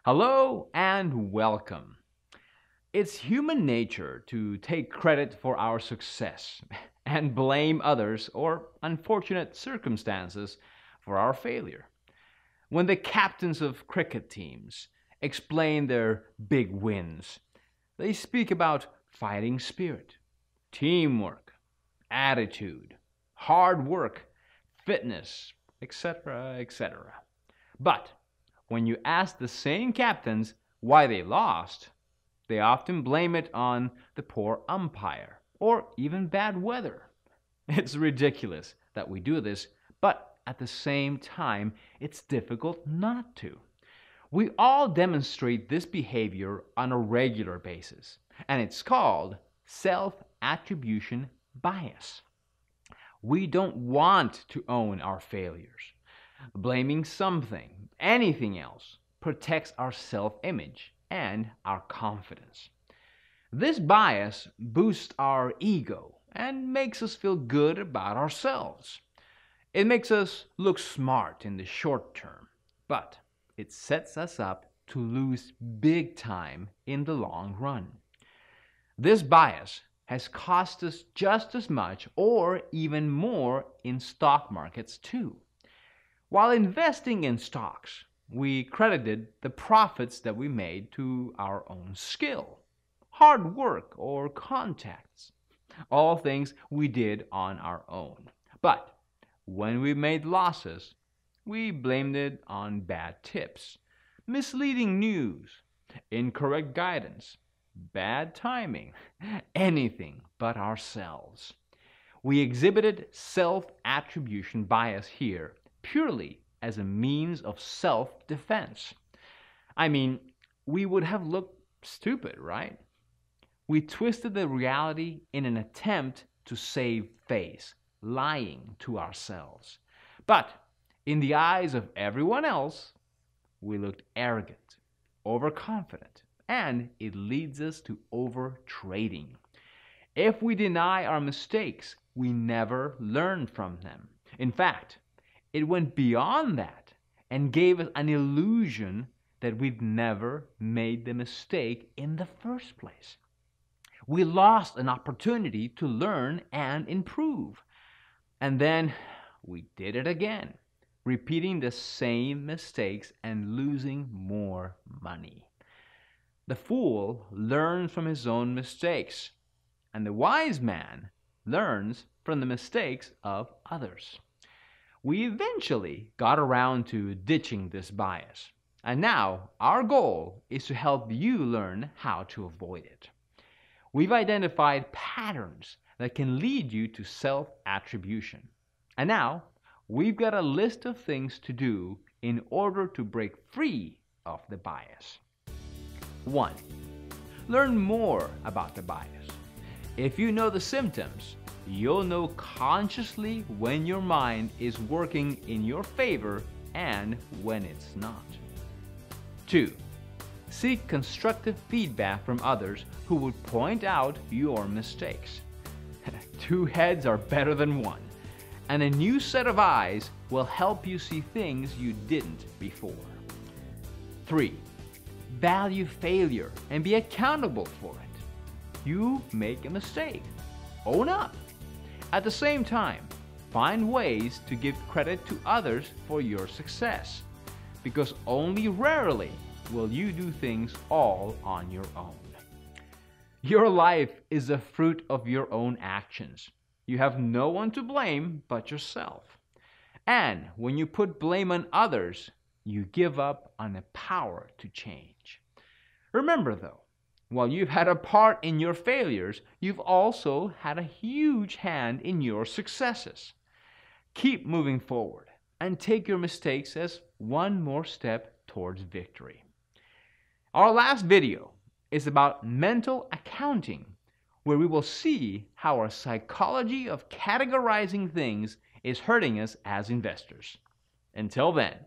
Hello and welcome. It's human nature to take credit for our success and blame others or unfortunate circumstances for our failure. When the captains of cricket teams explain their big wins, they speak about fighting spirit, teamwork, attitude, hard work, fitness, etc., etc. But when you ask the same captains why they lost, they often blame it on the poor umpire or even bad weather. It's ridiculous that we do this, but at the same time, it's difficult not to. We all demonstrate this behavior on a regular basis, and it's called self attribution bias. We don't want to own our failures. Blaming something, anything else, protects our self image and our confidence. This bias boosts our ego and makes us feel good about ourselves. It makes us look smart in the short term, but it sets us up to lose big time in the long run. This bias has cost us just as much or even more in stock markets too. While investing in stocks, we credited the profits that we made to our own skill, hard work, or contacts, all things we did on our own. But when we made losses, we blamed it on bad tips, misleading news, incorrect guidance, bad timing, anything but ourselves. We exhibited self attribution bias here purely as a means of self defense. I mean, we would have looked stupid, right? We twisted the reality in an attempt to save face, lying to ourselves. But in the eyes of everyone else, we looked arrogant, overconfident, and it leads us to over trading. If we deny our mistakes, we never learn from them. In fact, it went beyond that and gave us an illusion that we'd never made the mistake in the first place. We lost an opportunity to learn and improve. And then we did it again, repeating the same mistakes and losing more money. The fool learns from his own mistakes, and the wise man learns from the mistakes of others. We eventually got around to ditching this bias, and now our goal is to help you learn how to avoid it. We've identified patterns that can lead you to self attribution, and now we've got a list of things to do in order to break free of the bias. 1. Learn more about the bias. If you know the symptoms, you'll know consciously when your mind is working in your favor and when it's not. 2. Seek constructive feedback from others who would point out your mistakes. Two heads are better than one, and a new set of eyes will help you see things you didn't before. 3. Value failure and be accountable for it. You make a mistake. Own up. At the same time, find ways to give credit to others for your success, because only rarely will you do things all on your own. Your life is the fruit of your own actions. You have no one to blame but yourself. And when you put blame on others, you give up on the power to change. Remember though, while you've had a part in your failures, you've also had a huge hand in your successes. Keep moving forward and take your mistakes as one more step towards victory. Our last video is about mental accounting, where we will see how our psychology of categorizing things is hurting us as investors. Until then,